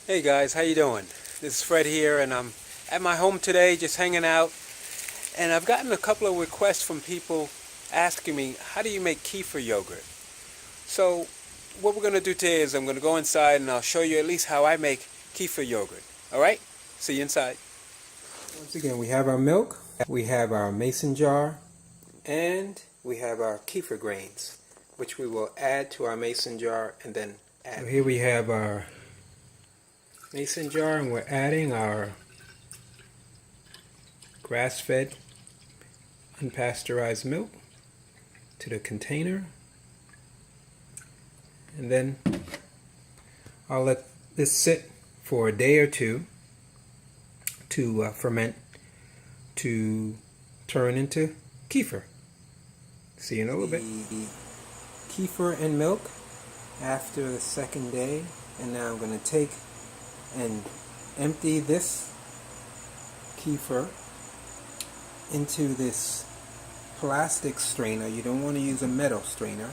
Hey guys, how you doing? This is Fred here, and I'm at my home today just hanging out, and I've gotten a couple of requests from people asking me, how do you make kefir yogurt? So what we're going to do today is I'm going to go inside and I'll show you at least how I make kefir yogurt. Alright? See you inside. Once again, we have our milk, we have our mason jar, and we have our kefir grains, which we will add to our mason jar and then add. So here we have our mason jar, and we're adding our grass-fed unpasteurized milk to the container, and then I'll let this sit for a day or two to ferment to turn into kefir. See you in a little bit. The kefir and milk after the second day, and now I'm going to take and empty this kefir into this plastic strainer. You don't want to use a metal strainer,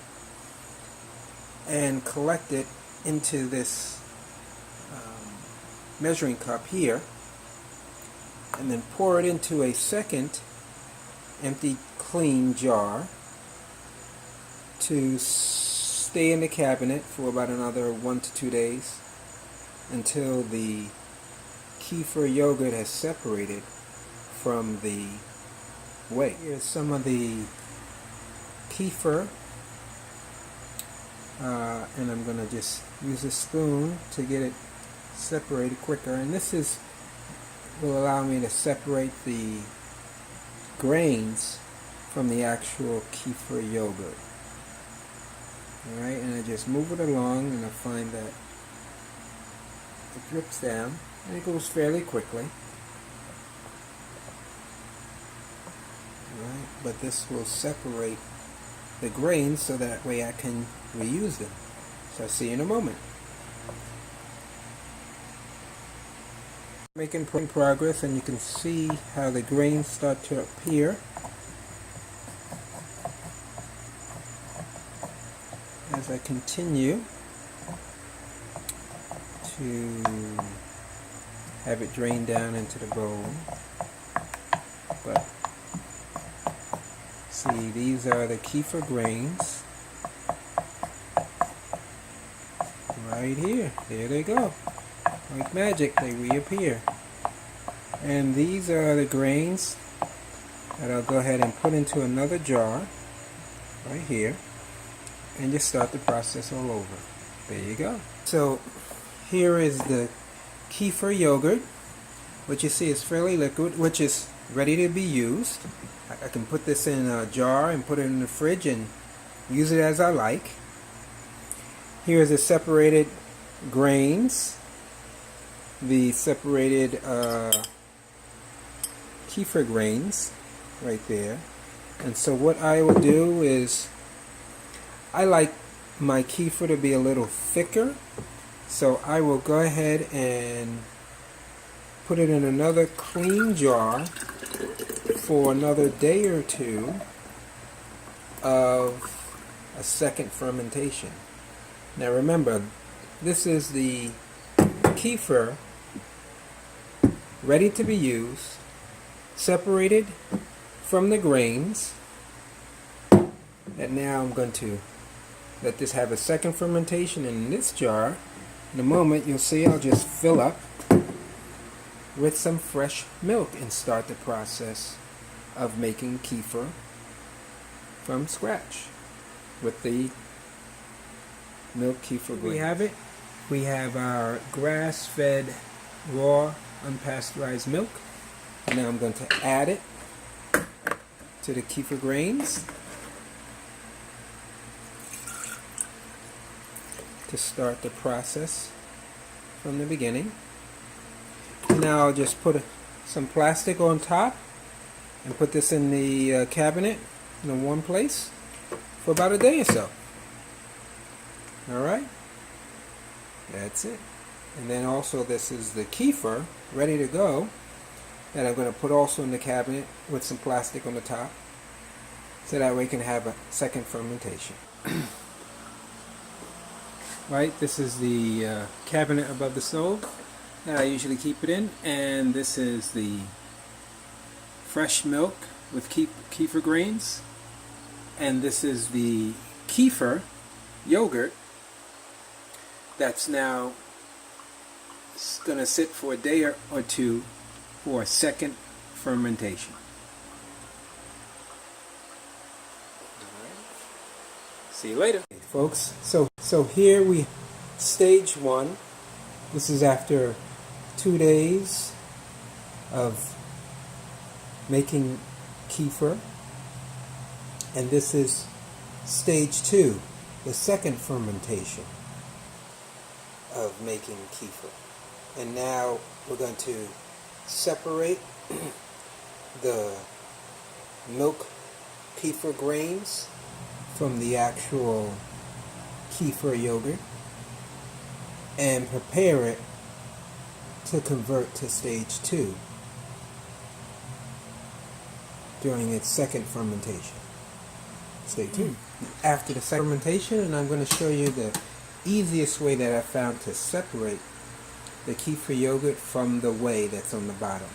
and collect it into this measuring cup here, and then pour it into a second empty clean jar to stay in the cabinet for about another 1 to 2 days until the kefir yogurt has separated from the whey. Here's some of the kefir, and I'm going to just use a spoon to get it separated quicker, and this will allow me to separate the grains from the actual kefir yogurt. Alright, and I just move it along, and I find that it drips down, and it goes fairly quickly. Alright, but this will separate the grains so that way I can reuse them. So I'll see you in a moment. Making progress, and you can see how the grains start to appear as I continue to have it drain down into the bowl. But see, these are the kefir grains right here. There they go. Like magic, they reappear. And these are the grains that I'll go ahead and put into another jar right here, and just start the process all over. There you go. So here is the kefir yogurt, which you see is fairly liquid, which is ready to be used. I can put this in a jar and put it in the fridge and use it as I like. Here's the separated grains, the separated kefir grains right there. And so what I will do is, I like my kefir to be a little thicker, so I will go ahead and put it in another clean jar for another day or two of a second fermentation. Now remember, this is the kefir ready to be used, separated from the grains, and now I'm going to let this have a second fermentation in this jar. In a moment you'll see I'll just fill up with some fresh milk and start the process of making kefir from scratch with the milk kefir grains. We have it. We have our grass-fed, raw, unpasteurized milk. Now I'm going to add it to the kefir grains to start the process from the beginning. Now I'll just put some plastic on top and put this in the cabinet in a warm place for about a day or so. Alright, that's it. And then also this is the kefir ready to go that I'm going to put also in the cabinet with some plastic on the top, so that way we can have a second fermentation. Right, this is the cabinet above the stove. that I usually keep it in, and this is the fresh milk with kefir grains, and this is the kefir yogurt that's now going to sit for a day or two for a second fermentation. See you later, folks. So here we stage 1. This is after 2 days of making kefir, and this is stage 2, the second fermentation of making kefir. And now we're going to separate the milk kefir grains from the actual kefir yogurt and prepare it to convert to stage 2 during its second fermentation. Stay tuned. After the second fermentation, and I'm going to show you the easiest way that I found to separate the kefir yogurt from the whey that's on the bottom.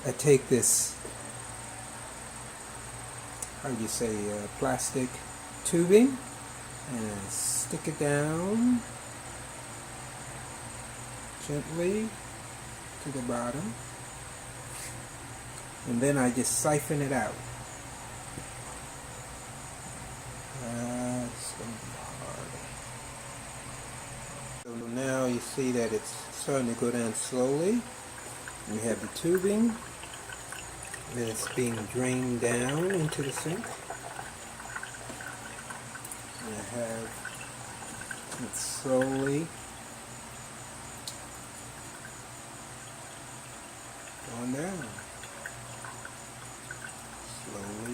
I take this, plastic tubing, and I stick it down gently to the bottom, and then I just siphon it out. That's going to be hard. So now you see that it's starting to go down slowly. We have the tubing, and it's being drained down into the sink. And I have it slowly going down.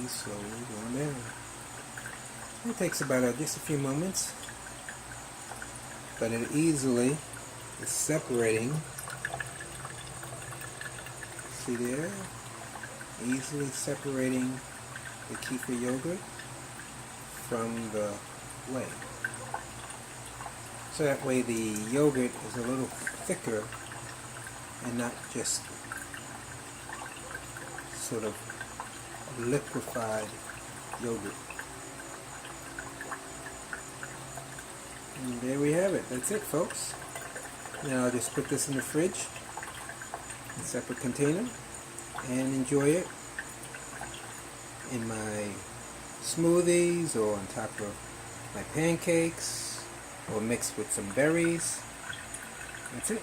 Slowly going down. It takes about just a few moments, but it easily is separating. See there? Easily separating the kefir yogurt from the whey. So that way the yogurt is a little thicker and not just sort of liquefied yogurt. And there we have it. That's it, folks. Now I'll just put this in the fridge, in a separate container, and enjoy it in my smoothies or on top of my pancakes or mixed with some berries. That's it.